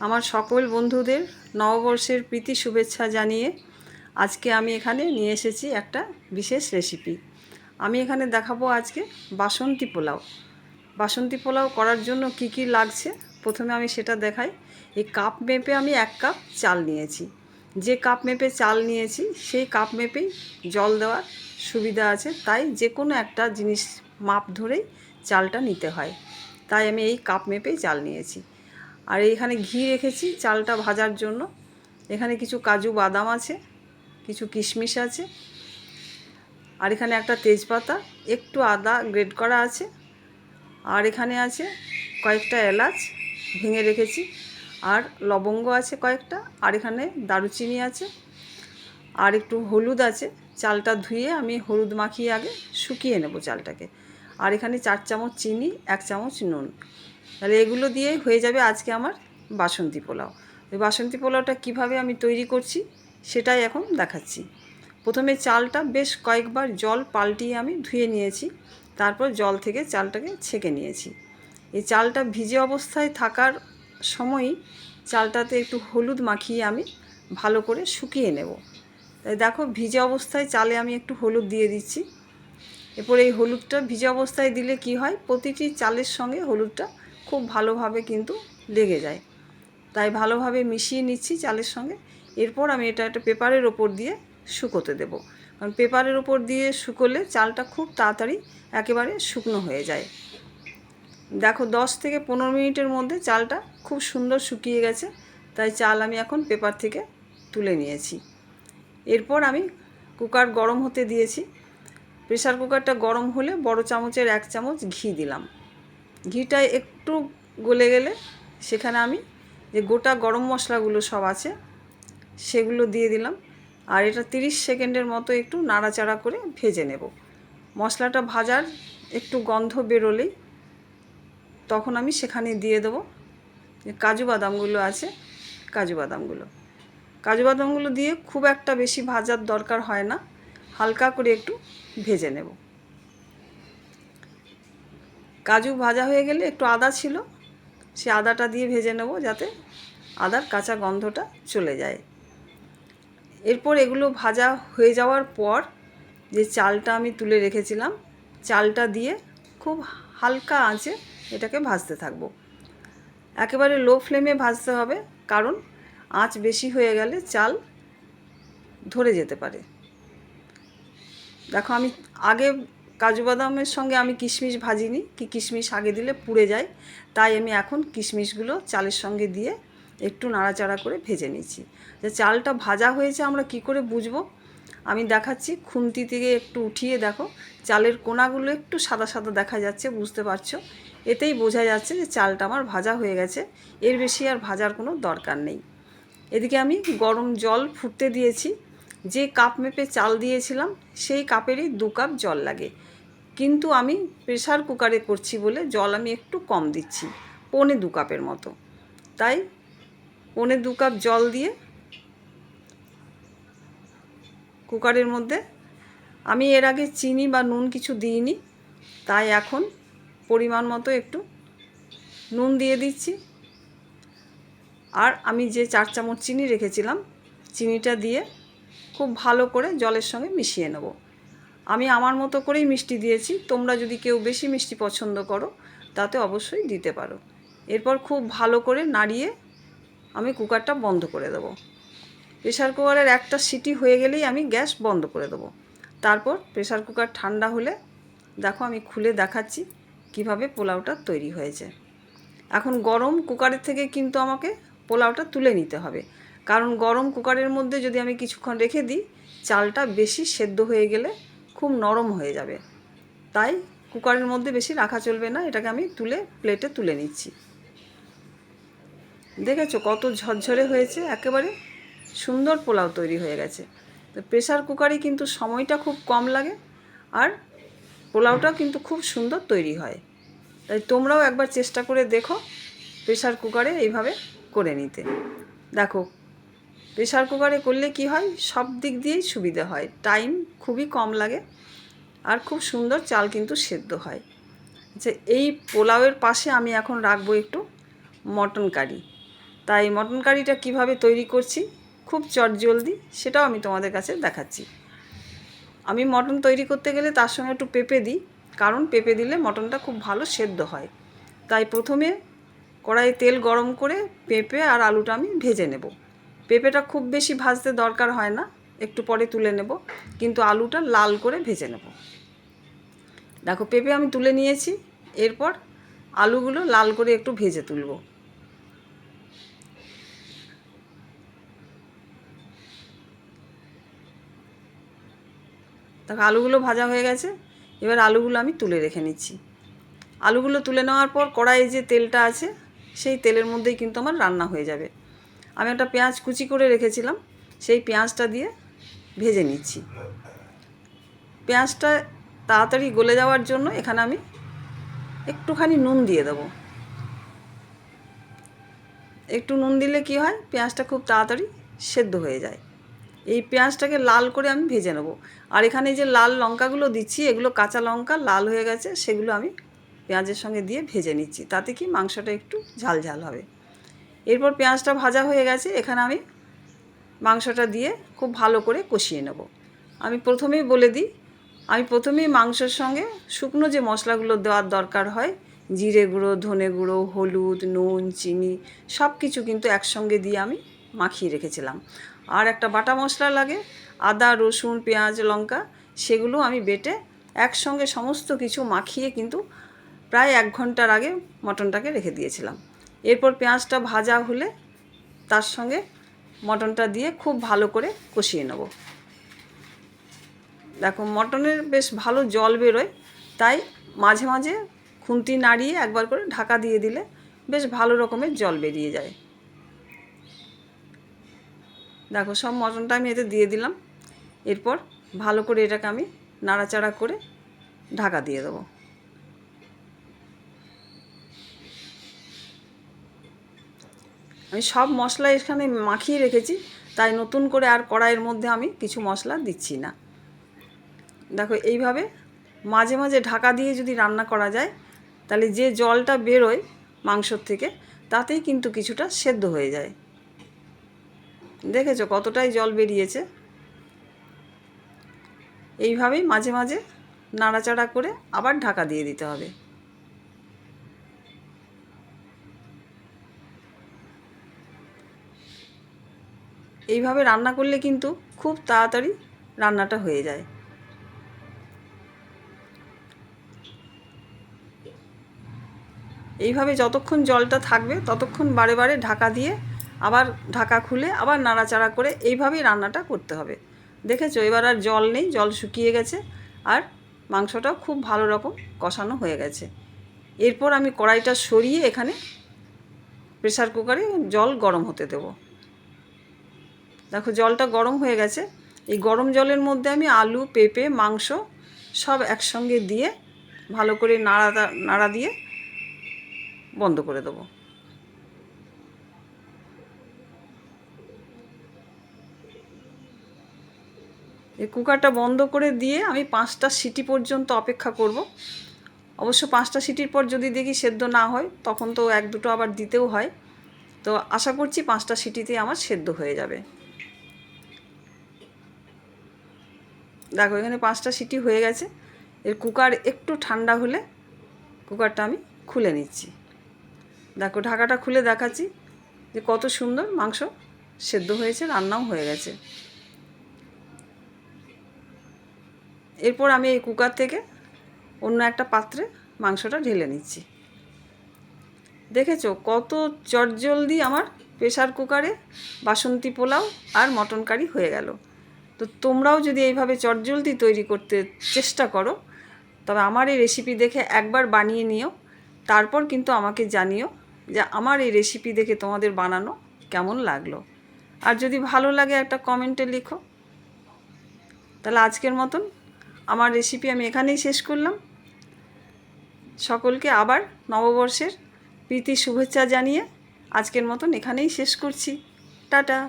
আমার সকল বন্ধুদের নববর্ষের প্রীতি শুভেচ্ছা জানিয়ে আজকে আমি এখানে নিয়ে এসেছি একটা বিশেষ রেসিপি। আমি এখানে দেখাবো আজকে বাসন্তী পোলাও। বাসন্তী পোলাও করার জন্য কি কি লাগছে প্রথমে আমি সেটা দেখাই। এই কাপ মেপে আমি 1 কাপ চাল নিয়েছি। যে কাপ মেপে চাল নিয়েছি সেই কাপ মেপেই জল দেওয়ার সুবিধা আছে, তাই যে কোনো একটা জিনিস মাপ ধরেই চালটা নিতে হয়। তাই আমি এই কাপ মেপেই চাল নিয়েছি। আর এইখানে ঘি রেখেছি চালটা ভাজার জন্য। এখানে কিছু কাজু বাদাম আছে, কিছু কিশমিশ আছে, আর এখানে একটা তেজপাতা, একটু আদা গ্রেট করা আছে, আর এখানে আছে কয়েকটা এলাচ ভেঙে রেখেছি, আর লবঙ্গ আছে কয়েকটা, আর এখানে দারুচিনি আছে, আর একটু হলুদ আছে। চালটা ধুয়ে আমি হলুদ মাখিয়ে আগে শুকিয়ে নেব চালটাকে। আর এখানে 4 চামচ চিনি, 1 চামচ নুন। তাহলে এগুলো দিয়েই হয়ে যাবে আজকে আমার বাসন্তী পোলাও। এই বাসন্তী পোলাওটা কীভাবে আমি তৈরি করছি সেটাই এখন দেখাচ্ছি। প্রথমে চালটা বেশ কয়েকবার জল পাল্টিয়ে আমি ধুয়ে নিয়েছি, তারপর জল থেকে চালটাকে ছেঁকে নিয়েছি। এই চালটা ভিজে অবস্থায় থাকার সময়ই চালটাতে একটু হলুদ মাখিয়ে আমি ভালো করে শুকিয়ে নেব। তাই দেখো ভিজে অবস্থায় চালে আমি একটু হলুদ দিয়ে দিচ্ছি। এরপর এই হলুদটা ভিজে অবস্থায় দিলে কি হয়, প্রতিটি চালের সঙ্গে হলুদটা খুব ভালোভাবে কিন্তু লেগে যায়। তাই ভালোভাবে মিশিয়ে নিচ্ছি চালের সঙ্গে। এরপর আমি এটা একটা পেপারের ওপর দিয়ে শুকোতে দেব, কারণ পেপারের ওপর দিয়ে শুকোলে চালটা খুব তাড়াতাড়ি একেবারে শুকনো হয়ে যায়। দেখো 10 থেকে 15 মিনিটের মধ্যে চালটা খুব সুন্দর শুকিয়ে গেছে। তাই চাল আমি এখন পেপার থেকে তুলে নিয়েছি। এরপর আমি কুকার গরম হতে দিয়েছি। প্রেসার কুকারটা গরম হলে বড় চামচের 1 চামচ ঘি দিলাম। ঘিটা একটু গলে গেলে সেখানে আমি যে গোটা গরম মশলাগুলো সব আছে সেগুলো দিয়ে দিলাম। আর এটা 30 সেকেন্ডের মতো একটু নাড়াচাড়া করে ভেজে নেব। মশলাটা ভাজার একটু গন্ধ বেরোলেই তখন আমি সেখানে দিয়ে দেবো যে কাজু বাদামগুলো আছে, কাজু বাদামগুলো দিয়ে খুব একটা বেশি ভাজার দরকার হয় না, হালকা করে একটু ভেজে নেব। কাজু ভাজা হয়ে গেলে একটু আদা ছিল, সে আদাটা দিয়ে ভেজে নেব যাতে আদার কাঁচা গন্ধটা চলে যায়। এরপর এগুলো ভাজা হয়ে যাওয়ার পর যে চালটা আমি তুলে রেখেছিলাম চালটা দিয়ে খুব হালকা আঁচে এটাকে ভাজতে থাকবো। একেবারে লো ফ্লেমে ভাজতে হবে, কারণ আঁচ বেশি হয়ে গেলে চাল ধরে যেতে পারে। দেখো আমি আগে কাজু বাদামের সঙ্গে আমি কিশমিশ ভাজিনি, কিশমিশ আগে দিলে পুড়ে যায়, তাই আমি এখন কিশমিশগুলো চালের সঙ্গে দিয়ে একটু নাড়াচাড়া করে ভেজে নিচ্ছি। যে চালটা ভাজা হয়েছে আমরা কি করে বুঝবো, আমি দেখাচ্ছি। খুন্তি থেকে একটু উঠিয়ে দেখো চালের কোনাগুলো একটু সাদা সাদা দেখা যাচ্ছে, বুঝতে পারছো? এতেই বোঝা যাচ্ছে যে চালটা আমার ভাজা হয়ে গেছে। এর বেশি আর ভাজার কোনো দরকার নেই। এদিকে আমি গরম জল ফুটতে দিয়েছি। যে কাপ মেপে চাল দিয়েছিলাম সেই কাপেরই 2 কাপ জল লাগে, কিন্তু আমি প্রেসার কুকারে করছি বলে জল আমি একটু কম দিচ্ছি, 1.25 কাপের মতো। তাই 1.25 কাপ জল দিয়ে কুকারের মধ্যে, আমি এর আগে চিনি বা নুন কিছু দিইনি, তাই এখন পরিমাণ মতো একটু নুন দিয়ে দিচ্ছি। আর আমি যে 4 চামচ চিনি রেখেছিলাম চিনিটা দিয়ে খুব ভালো করে জলের সঙ্গে মিশিয়ে নেব। আমি আমার মতো করেই মিষ্টি দিয়েছি, তোমরা যদি কেউ বেশি মিষ্টি পছন্দ করো তাতে অবশ্যই দিতে পারো। এরপর খুব ভালো করে নাড়িয়ে আমি কুকারটা বন্ধ করে দেবো। প্রেসার কুকারের একটা সিটি হয়ে গেলেই আমি গ্যাস বন্ধ করে দেবো। তারপর প্রেসার কুকার ঠান্ডা হলে দেখো আমি খুলে দেখাচ্ছি কিভাবে পোলাওটা তৈরি হয়েছে। এখন গরম কুকারের থেকে কিন্তু আমাকে পোলাওটা তুলে নিতে হবে, কারণ গরম কুকারের মধ্যে যদি আমি কিছুক্ষণ রেখে দিই চালটা বেশি সেদ্ধ হয়ে গেলে খুব নরম হয়ে যাবে। তাই কুকারের মধ্যে বেশি রাখা চলবে না। এটাকে আমি তুলে প্লেটে তুলে নিচ্ছি। দেখেছো কত ঝরঝরে হয়েছে, একেবারে সুন্দর পোলাও তৈরি হয়ে গেছে। তো প্রেসার কুকারে কিন্তু সময়টা খুব কম লাগে, আর পোলাওটাও কিন্তু খুব সুন্দর তৈরি হয়। তাই তোমরাও একবার চেষ্টা করে দেখো প্রেসার কুকারে এইভাবে করে নিতে। দেখো প্রেসার কুকারে করলে কি হয়, সব দিক দিয়েই সুবিধা হয়, টাইম খুবই কম লাগে, আর খুব সুন্দর চাল কিন্তু সেদ্ধ হয়। আচ্ছা, এই পোলাওয়ের পাশে আমি এখন রাখবো একটু মটন কারি। তাই মটন কারিটা কীভাবে তৈরি করছি খুব চটজলদি সেটাও আমি তোমাদের কাছে দেখাচ্ছি। আমি মটন তৈরি করতে গেলে তার সঙ্গে একটু পেঁপে দিই, কারণ পেঁপে দিলে মটনটা খুব ভালো সেদ্ধ হয়। তাই প্রথমে কড়াইয়ে তেল গরম করে পেঁপে আর আলুটা আমি ভেজে নেব। পেঁপেটা খুব বেশি ভাজতে দরকার হয় না, একটু পরে তুলে নেব, কিন্তু আলুটা লাল করে ভেজে নেব। দেখো পেঁপে আমি তুলে নিয়েছি, এরপর আলুগুলো লাল করে একটু ভেজে তুলব। দেখো আলুগুলো ভাজা হয়ে গেছে, এবার আলুগুলো আমি তুলে রেখে নিচ্ছি। আলুগুলো তুলে নেওয়ার পর কড়াইয়ে যে তেলটা আছে সেই তেলের মধ্যেই কিন্তু আমার রান্না হয়ে যাবে। আমি একটা পেঁয়াজ কুচি করে রেখেছিলাম, সেই পেঁয়াজটা দিয়ে ভেজে নিচ্ছি। পেঁয়াজটা তাড়াতাড়ি গলে যাওয়ার জন্য এখানে আমি একটুখানি নুন দিয়ে দেবো। একটু নুন দিলে কি হয়, পেঁয়াজটা খুব তাড়াতাড়ি সেদ্ধ হয়ে যায়। এই পেঁয়াজটাকে লাল করে আমি ভেজে নেব। আর এখানে যে লাল লঙ্কাগুলো দিচ্ছি, এগুলো কাঁচা লঙ্কা, লাল হয়ে গেছে, সেগুলো আমি পেঁয়াজের সঙ্গে দিয়ে ভেজে নিচ্ছি, তাতে কি মাংসটা একটু ঝাল ঝাল হবে। এরপর পেঁয়াজটা ভাজা হয়ে গেছে, এখানে আমি মাংসটা দিয়ে খুব ভালো করে কষিয়ে নেব। আমি প্রথমেই বলে দিই, আমি প্রথমেই মাংসের সঙ্গে শুকনো যে মশলাগুলো দেওয়ার দরকার হয়, জিরে গুঁড়ো, ধনে গুঁড়ো, হলুদ, নুন, চিনি, সব কিছু কিন্তু একসঙ্গে দিয়ে আমি মাখিয়ে রেখেছিলাম। আর একটা বাটা মশলা লাগে, আদা, রসুন, পেঁয়াজ, লঙ্কা, সেগুলো আমি বেটে একসঙ্গে সমস্ত কিছু মাখিয়ে কিন্তু প্রায় 1 ঘন্টার আগে মটনটাকে রেখে দিয়েছিলাম। এরপর পেঁয়াজটা ভাজা হলে তার সঙ্গে মটনটা দিয়ে খুব ভালো করে কষিয়ে নেব। দেখো মটনের বেশ ভালো জল বেরোয়, তাই মাঝে মাঝে খুন্তি নাড়িয়ে একবার করে ঢাকা দিয়ে দিলে বেশ ভালো রকমের জল বেরিয়ে যায়। দেখো সব মটনটা আমি এতে দিয়ে দিলাম। এরপর ভালো করে এটাকে আমি নাড়াচাড়া করে ঢাকা দিয়ে দেবো। আমি সব মশলা এখানে মাখিয়ে রেখেছি, তাই নতুন করে আর কড়াইয়ের মধ্যে আমি কিছু মশলা দিচ্ছি না। দেখো এইভাবে মাঝে মাঝে ঢাকা দিয়ে যদি রান্না করা যায়, তাহলে যে জলটা বেরোয় মাংসর থেকে, তাতেই কিন্তু কিছুটা সেদ্ধ হয়ে যায়। দেখেছো কতটাই জল বেরিয়েছে। এইভাবেই মাঝে মাঝে নাড়াচাড়া করে আবার ঢাকা দিয়ে দিতে হবে। এইভাবে রান্না করলে কিন্তু খুব তাড়াতাড়ি রান্নাটা হয়ে যায়। এইভাবে যতক্ষণ জলটা থাকবে ততক্ষণ বারে বারে ঢাকা দিয়ে আবার ঢাকা খুলে আবার নাড়াচাড়া করে এইভাবেই রান্নাটা করতে হবে। দেখেছো এবার আর জল নেই, জল শুকিয়ে গেছে, আর মাংসটাও খুব ভালো রকম কষানো হয়ে গেছে। এরপর আমি কড়াইটা সরিয়ে এখানে প্রেসার কুকারে জল গরম হতে দেব। দেখো জলটা গরম হয়ে গেছে, এই গরম জলের মধ্যে আমি আলু, পেঁপে, মাংস সব একসঙ্গে দিয়ে ভালো করে নাড়া দিয়ে বন্ধ করে দেবো। এই কুকারটা বন্ধ করে দিয়ে আমি 5টা সিটি পর্যন্ত অপেক্ষা করব। অবশ্য 5টা সিটির পর যদি দেখি সেদ্ধ না হয়, তখন তো 1-2টো আবার দিতেও হয়। তো আশা করছি 5টা সিটিতে আমার সেদ্ধ হয়ে যাবে। দেখো এখানে 5টা সিটি হয়ে গেছে। এর কুকার একটু ঠান্ডা হলে কুকারটা আমি খুলে নিচ্ছি। দেখো ঢাকাটা খুলে দেখাচ্ছি যে কত সুন্দর মাংস সেদ্ধ হয়েছে, রান্নাও হয়ে গেছে। এরপর আমি এই কুকার থেকে অন্য একটা পাত্রে মাংসটা ঢেলে নিচ্ছি। দেখেছো কত চটজলদি আমার প্রেসার কুকারে বাসন্তী পোলাও আর মটন কারি হয়ে গেল। তো তোমরাও যদি এইভাবে চটজলদি তৈরি করতে চেষ্টা করো, তবে আমার এই রেসিপি দেখে একবার বানিয়ে নিও, তারপর কিন্তু আমাকে জানিও যে আমার এই রেসিপি দেখে তোমাদের বানানো কেমন লাগলো। আর যদি ভালো লাগে একটা কমেন্টে লিখো। তাহলে আজকের মতন আমার রেসিপি আমি এখানেই শেষ করলাম। সকলকে আবার নববর্ষের প্রীতি শুভেচ্ছা জানিয়ে আজকের মতন এখানেই শেষ করছি। টাটা।